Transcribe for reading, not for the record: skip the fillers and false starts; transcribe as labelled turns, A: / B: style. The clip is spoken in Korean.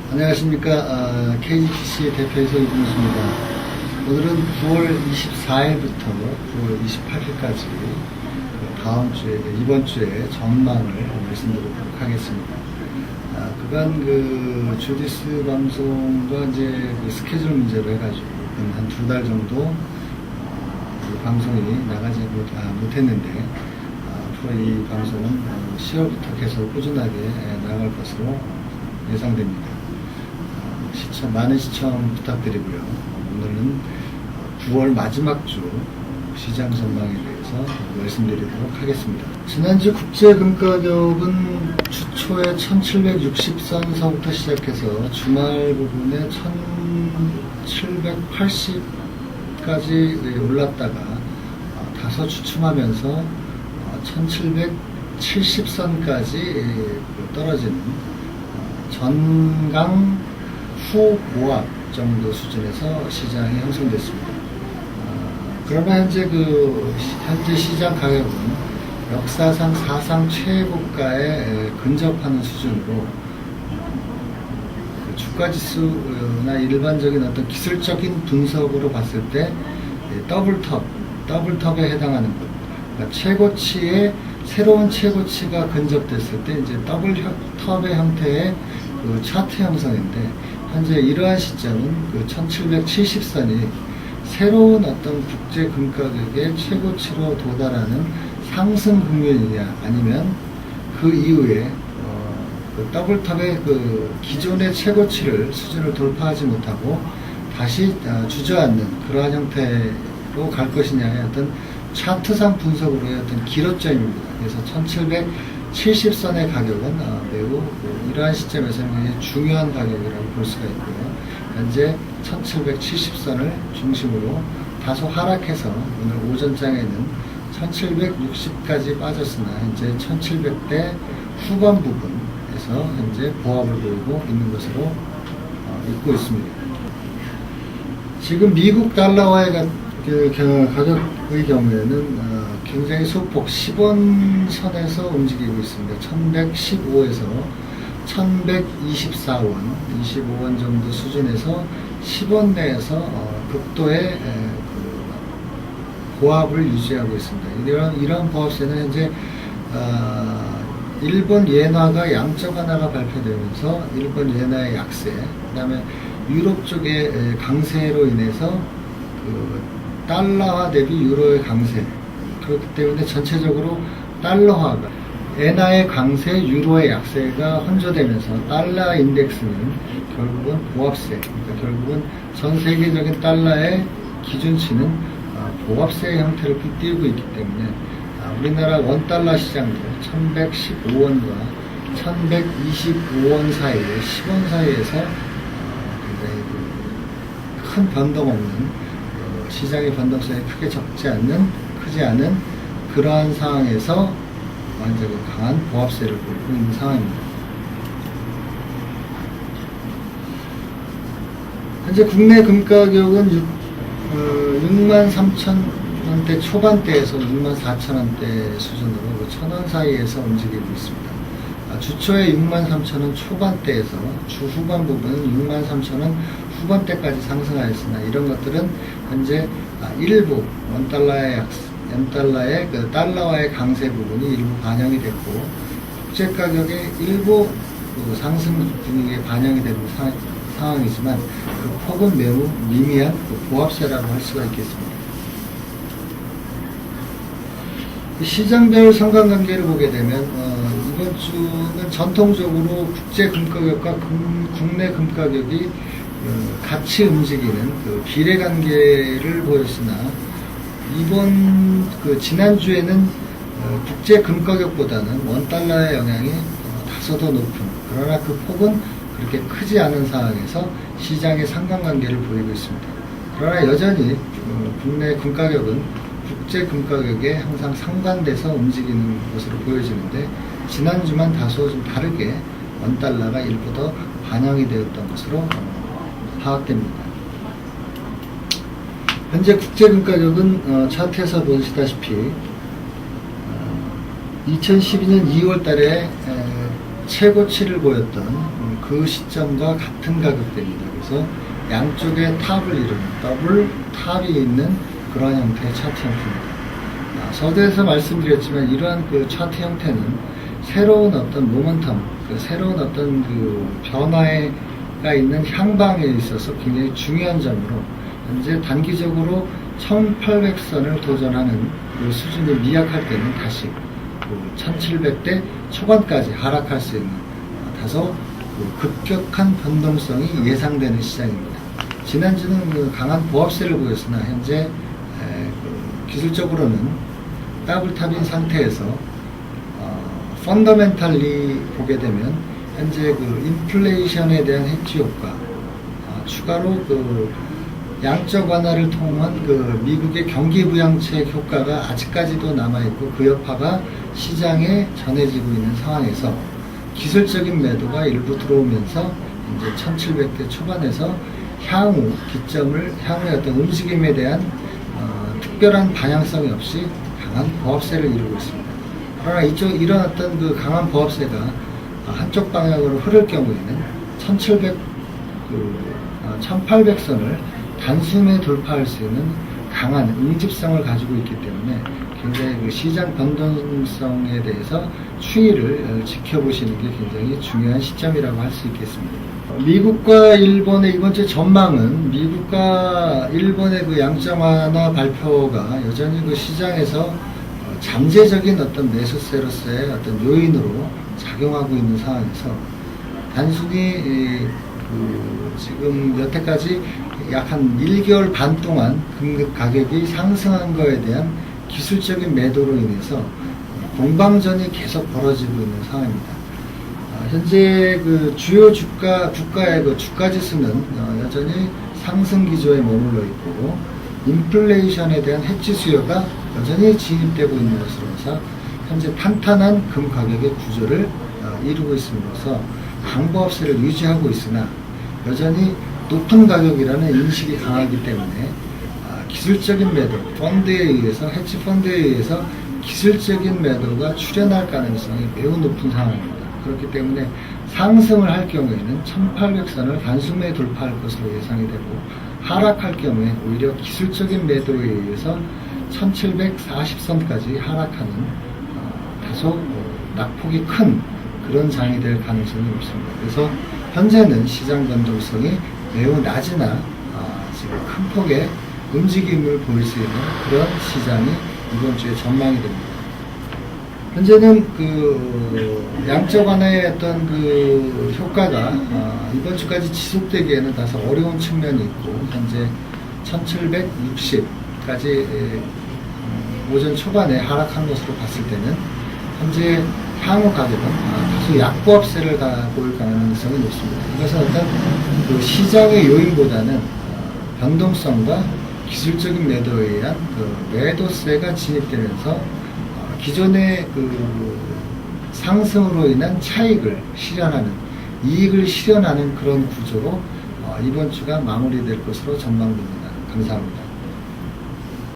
A: 안녕하십니까. KGTC 대표이사 이준수입니다. 오늘은 9월 24일부터 9월 28일까지 다음 주에, 이번 주에 전망을 말씀드리도록 하겠습니다. 그간 주디스 방송과 이제 스케줄 문제로 해가지고 한 2달 정도 방송이 나가지 못했는데, 앞으로 이 방송은 10월부터 계속 꾸준하게 나갈 것으로 예상됩니다. 많은 시청 부탁드리고요. 오늘은 9월 마지막 주 시장 전망에 대해서 말씀드리도록 하겠습니다. 지난주 국제금가격은 주초에 1760선서부터 시작해서 주말 부분에 1780까지 올랐다가 다소 주춤하면서 1770선까지 떨어지는 전강 후보합 정도 수준에서 시장이 형성됐습니다. 그러나 현재 시장 가격은 역사상 사상 최고가에 근접하는 수준으로 주가지수나 일반적인 어떤 기술적인 분석으로 봤을 때 더블톱에 해당하는 것, 그러니까 최고치에 새로운 최고치가 근접됐을 때 이제 더블톱의 형태의 차트 형성인데, 현재 이러한 시점은 1770선이 새로운 어떤 국제 금가격의 최고치로 도달하는 상승 국면이냐, 아니면 그 이후에 더블톱의 기존의 최고치를 수준을 돌파하지 못하고 다시 주저앉는 그러한 형태로 갈 것이냐의 어떤 차트상 분석으로의 어떤 기로점입니다. 그래서 1770선의 가격은 매우 이러한 시점에서는 굉장히 중요한 가격이라고 볼 수가 있고요. 현재 1770선을 중심으로 다소 하락해서 오늘 오전장에는 1760까지 빠졌으나 현재 1700대 후반 부분에서 현재 보합을 보이고 있는 것으로 읽고 있습니다. 지금 미국 달러와의 가격의 경우에는 굉장히 소폭 10원 선에서 움직이고 있습니다. 1115에서 1124원, 25원 정도 수준에서 10원 내에서 극도의 보합을 유지하고 있습니다. 이런 보합세는 현재 일본 예나가 양적 완화가 발표되면서 일본 예나의 약세, 그 다음에 유럽 쪽의 강세로 인해서 달러화 대비 유로의 강세, 그렇기 때문에 전체적으로 달러화가, 엔화의 강세, 유로의 약세가 혼조되면서 달러 인덱스는 결국은 보합세, 그러니까 결국은 전 세계적인 달러의 기준치는 보합세의 형태를 띠고 있기 때문에 우리나라 원달러 시장도 1115원과 1125원 사이에, 10원 사이에서 굉장히 큰 변동 없는, 시장의 변동성이 크지 않은 그러한 상황에서 완전히 강한 보합세를 보이고 있는 상황입니다. 현재 국내 금가격은 63,000원대 초반대에서 64,000원대 수준으로 1,000원 사이에서 움직이고 있습니다. 주초에 63,000원 초반대에서 주 후반 부분은 63,000원 후반대까지 상승하였으나, 이런 것들은 현재 일부 원달러의 엔달러의 달러와의 강세 부분이 일부 반영이 됐고, 국제 가격의 일부 상승 분위기에 반영이 되는 상황이지만 그 폭은 매우 미미한 보합세라고 할 수가 있겠습니다. 시장별 상관관계를 보게 되면 이번 주는 전통적으로 국제 금가격과 국내 금가격이 같이 움직이는 비례관계를 보였으나, 지난주에는 국제 금가격보다는 원달러의 영향이 다소 더 높은, 그러나 그 폭은 그렇게 크지 않은 상황에서 시장의 상관관계를 보이고 있습니다. 그러나 여전히 국내 금가격은 국제 금가격에 항상 상반돼서 움직이는 것으로 보여지는데, 지난주만 다소 좀 다르게 원달러가 일부 더 반영이 되었던 것으로 파악됩니다. 현재 국제금가격은 차트에서 보시다시피 2012년 2월 달에 최고치를 보였던 그 시점과 같은 가격대입니다. 그래서 양쪽에 탑을 이루는 더블 탑이 있는 그런 형태의 차트 형태입니다. 서두에서 말씀드렸지만 이러한 그 차트 형태는 새로운 어떤 모멘텀, 새로운 어떤 그 변화가 있는 향방에 있어서 굉장히 중요한 점으로 현재 단기적으로 1800선을 도전하는 그 수준이 미약할 때는 다시 1700대 초반까지 하락할 수 있는 다소 급격한 변동성이 예상되는 시장입니다. 지난주는 그 강한 보합세를 보였으나 현재 기술적으로는 더블탑인 상태에서 펀더멘탈리 보게 되면 현재 그 인플레이션에 대한 해지 효과, 추가로 그 양적 완화를 통한 그 미국의 경기 부양책 효과가 아직까지도 남아있고 그 여파가 시장에 전해지고 있는 상황에서 기술적인 매도가 일부 들어오면서 이제 1700대 초반에서 향후 기점을, 향후의 어떤 움직임에 대한 특별한 방향성이 없이 강한 보합세를 이루고 있습니다. 그러나 이런 어떤 그 강한 보합세가 한쪽 방향으로 흐를 경우에는 1800선을 단숨에 돌파할 수 있는 강한 응집성을 가지고 있기 때문에 굉장히 그 시장 변동성에 대해서 추이를 지켜보시는 게 굉장히 중요한 시점이라고 할 수 있겠습니다. 미국과 일본의 이번 주 전망은 미국과 일본의 그 양적 완화 발표가 여전히 그 시장에서 잠재적인 어떤 매수세로서의 어떤 요인으로 작용하고 있는 상황에서 단순히 지금 여태까지 약 한 1개월 반 동안 금속 가격이 상승한 거에 대한 기술적인 매도로 인해서 공방전이 계속 벌어지고 있는 상황입니다. 현재 그 주요 국가의 그 주가 지수는 여전히 상승 기조에 머물러 있고 인플레이션에 대한 해지 수요가 여전히 진입되고 있는 것으로서 현재 탄탄한 금 가격의 구조를 이루고 있음으로써 강보합세를 유지하고 있으나 여전히 높은 가격이라는 인식이 강하기 때문에 기술적인 매도, 펀드에 의해서, 해치 펀드에 의해서 기술적인 매도가 출현할 가능성이 매우 높은 상황입니다. 그렇기 때문에 상승을 할 경우에는 1800선을 단숨에 돌파할 것으로 예상이 되고 하락할 경우에 오히려 기술적인 매도에 의해서 1740선까지 하락하는 다소 낙폭이 큰 그런 장이 될 가능성이 높습니다. 그래서 현재는 시장 변동성이 매우 낮으나 지금 큰 폭의 움직임을 보일 수 있는 그런 시장이 이번 주에 전망이 됩니다. 현재는 그 양적 완화의 어떤 그 효과가 이번 주까지 지속되기에는 다소 어려운 측면이 있고 현재 1760까지 오전 초반에 하락한 것으로 봤을 때는 현재 향후 가격은 다소 약보합세를 보일 가능성이 높습니다. 이것은 어떤 그 시장의 요인보다는 변동성과 기술적인 매도에 의한 그 매도세가 진입되면서 기존의 그 상승으로 인한 차익을 실현하는, 이익을 실현하는 그런 구조로 이번 주가 마무리될 것으로 전망됩니다. 감사합니다.